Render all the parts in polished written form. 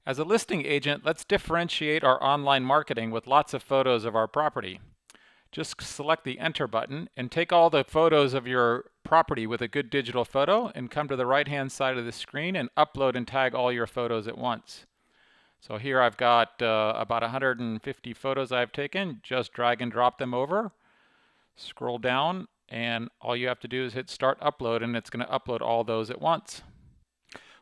As a listing agent, let's differentiate our online marketing with lots of photos of our property. Just select the Enter button and take all the photos of your property with a good digital photo and come to the right-hand side of the screen and upload and tag all your photos at once. So here I've got about 150 photos I've taken. Just drag and drop them over, scroll down, and all you have to do is hit Start Upload, and it's going to upload all those at once.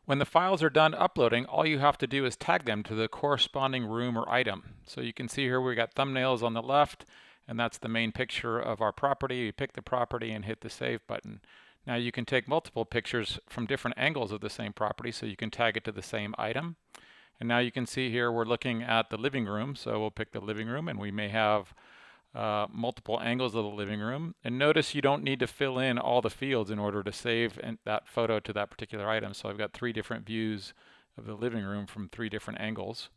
When the files are done uploading, all you have to do is tag them to the corresponding room or item. So you can see here we got thumbnails on the left, and that's the main picture of our property. You pick the property and hit the Save button. Now you can take multiple pictures from different angles of the same property, so you can tag it to the same item. And now you can see here we're looking at the living room, so we'll pick the living room, and we may have multiple angles of the living room. And notice you don't need to fill in all the fields in order to save that photo to that particular item. So I've got 3 different views of the living room from 3 different angles.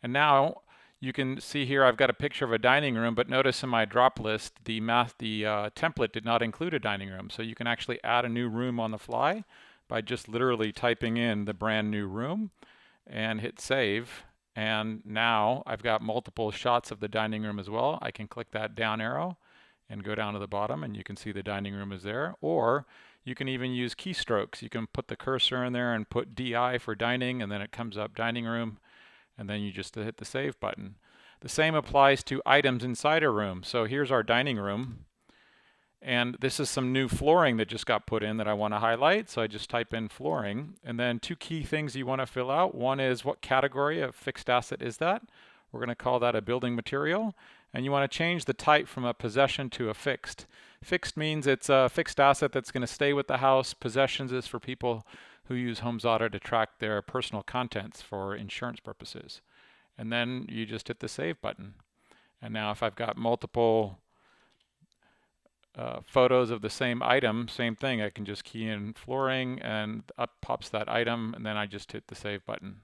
And now you can see here I've got a picture of a dining room, but notice in my drop list the template did not include a dining room. So you can actually add a new room on the fly by just literally typing in the brand new room and hit save. And now I've got multiple shots of the dining room as well. I can click that down arrow and go down to the bottom, and you can see the dining room is there. Or you can even use keystrokes. You can put the cursor in there and put DI for dining, and then it comes up dining room, and then you just hit the save button. The same applies to items inside a room. So here's our dining room. And this is some new flooring that just got put in that I want to highlight. So I just type in flooring. And then 2 key things you want to fill out. One is what category of fixed asset is that? We're going to call that a building material. And you want to change the type from a possession to a fixed. Fixed means it's a fixed asset that's going to stay with the house. Possessions is for people who use HomeZada to track their personal contents for insurance purposes. And then you just hit the save button. And now if I've got multiple photos of the same item, same thing. I can just key in flooring and up pops that item, and then I just hit the save button.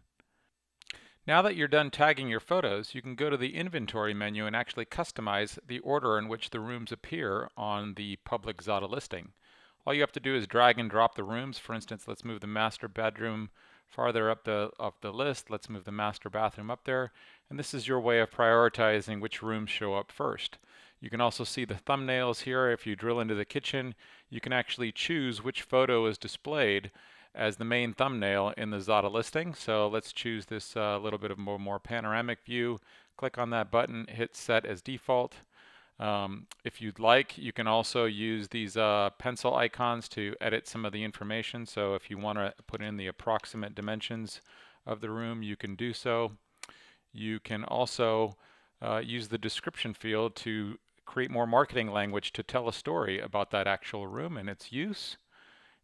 Now that you're done tagging your photos, you can go to the inventory menu and actually customize the order in which the rooms appear on the public Zada listing. All you have to do is drag and drop the rooms. For instance, let's move the master bedroom farther up the list. Let's move the master bathroom up there. And this is your way of prioritizing which rooms show up first. You can also see the thumbnails here. If you drill into the kitchen, you can actually choose which photo is displayed as the main thumbnail in the Zada listing. So let's choose this little bit of more panoramic view. Click on that button, hit set as default. If you'd like, you can also use these pencil icons to edit some of the information. So if you want to put in the approximate dimensions of the room, you can do so. You can also use the description field to create more marketing language to tell a story about that actual room and its use.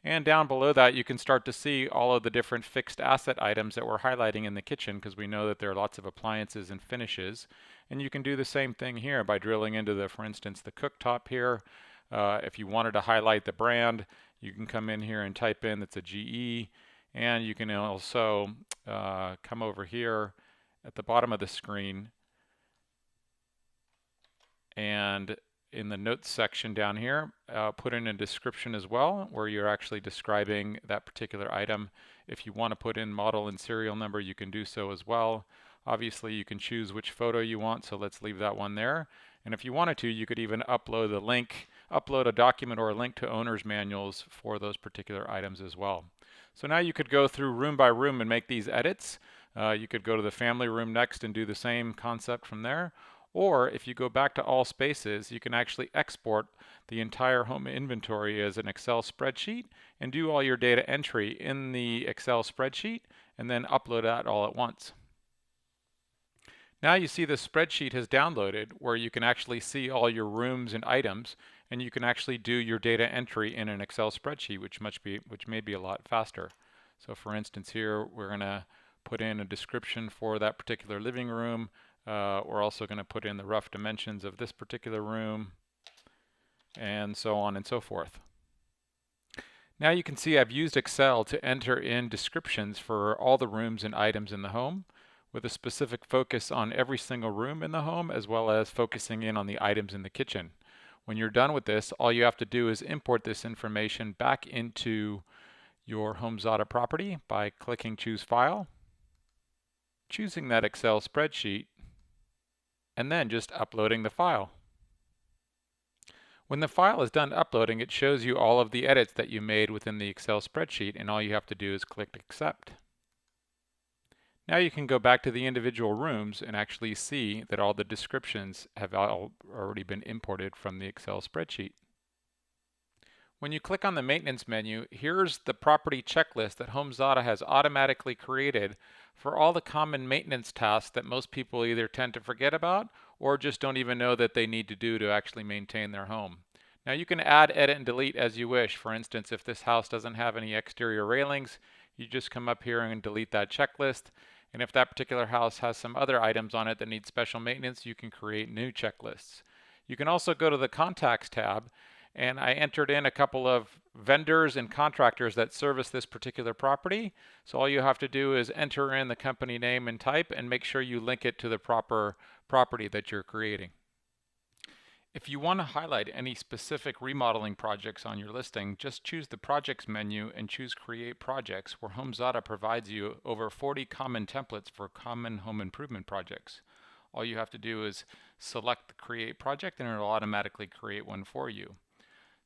And down below that, you can start to see all of the different fixed asset items that we're highlighting in the kitchen, because we know that there are lots of appliances and finishes. And you can do the same thing here by drilling into the, for instance, the cooktop here. If you wanted to highlight the brand, you can come in here and type in it's a GE. And you can also come over here at the bottom of the screen, and in the notes section down here, put in a description as well, where you're actually describing that particular item. If you want to put in model and serial number, you can do so as well. Obviously, you can choose which photo you want, so let's leave that one there. And if you wanted to, you could even upload a link, upload a document or a link to owner's manuals for those particular items as well. So now you could go through room by room and make these edits. You could go to the family room next and do the same concept from there. Or if you go back to all spaces, you can actually export the entire home inventory as an Excel spreadsheet and do all your data entry in the Excel spreadsheet and then upload that all at once. Now you see the spreadsheet has downloaded, where you can actually see all your rooms and items, and you can actually do your data entry in an Excel spreadsheet, which may be a lot faster. So for instance here, we're going to put in a description for that particular living room. We're also going to put in the rough dimensions of this particular room, and so on and so forth. Now you can see I've used Excel to enter in descriptions for all the rooms and items in the home, with a specific focus on every single room in the home, as well as focusing in on the items in the kitchen. When you're done with this, all you have to do is import this information back into your HomeZada property by clicking Choose File. choosing that Excel spreadsheet, and then just uploading the file. When the file is done uploading, it shows you all of the edits that you made within the Excel spreadsheet, and all you have to do is click Accept. Now you can go back to the individual rooms and actually see that all the descriptions have already been imported from the Excel spreadsheet. When you click on the maintenance menu, here's the property checklist that HomeZada has automatically created for all the common maintenance tasks that most people either tend to forget about or just don't even know that they need to do to actually maintain their home. Now you can add, edit, and delete as you wish. For instance, if this house doesn't have any exterior railings, you just come up here and delete that checklist. And if that particular house has some other items on it that need special maintenance, you can create new checklists. You can also go to the Contacts tab, and I entered in a couple of vendors and contractors that service this particular property. So all you have to do is enter in the company name and type and make sure you link it to the proper property that you're creating. If you want to highlight any specific remodeling projects on your listing, just choose the Projects menu and choose Create Projects, where HomeZada provides you over 40 common templates for common home improvement projects. All you have to do is select the Create Project and it'll automatically create one for you.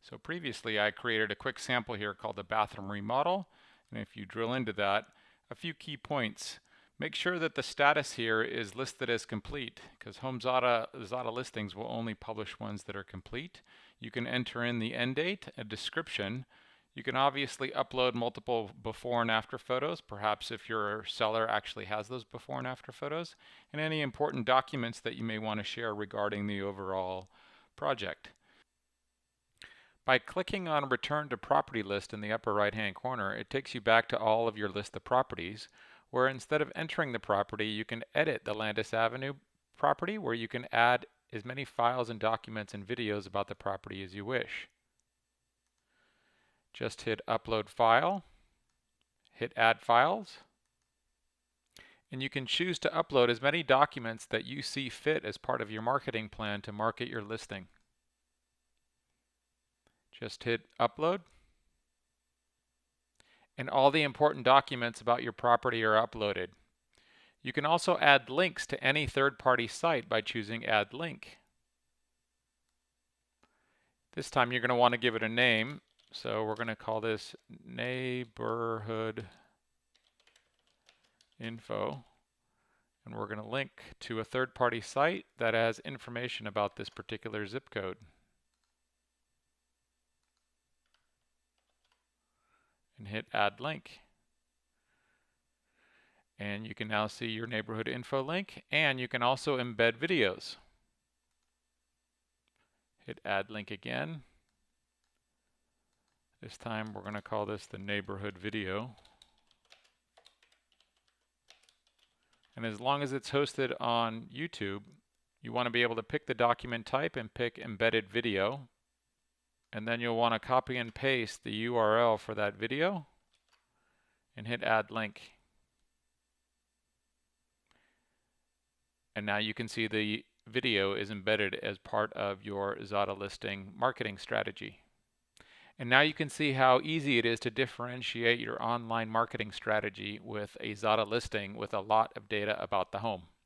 So previously I created a quick sample here called the bathroom remodel, and if you drill into that, a few key points. Make sure that the status here is listed as complete, because HomeZada listings will only publish ones that are complete. You can enter in the end date, a description. You can obviously upload multiple before and after photos, perhaps if your seller actually has those before and after photos, and any important documents that you may want to share regarding the overall project. By clicking on Return to Property List in the upper right hand corner, it takes you back to all of your list of properties, where instead of entering the property, you can edit the Landis Avenue property, where you can add as many files and documents and videos about the property as you wish. Just hit Upload File, hit Add Files, and you can choose to upload as many documents that you see fit as part of your marketing plan to market your listing. Just hit Upload, and all the important documents about your property are uploaded. You can also add links to any third-party site by choosing Add Link. This time you're going to want to give it a name, so we're going to call this Neighborhood Info, and we're going to link to a third-party site that has information about this particular zip code. And hit Add Link. And you can now see your neighborhood info link, and you can also embed videos. Hit Add Link again. This time we're going to call this the neighborhood video. And as long as it's hosted on YouTube, you want to be able to pick the document type and pick embedded video. And then you'll want to copy and paste the URL for that video and hit Add Link. And now you can see the video is embedded as part of your Zada listing marketing strategy. And now you can see how easy it is to differentiate your online marketing strategy with a Zada listing with a lot of data about the home.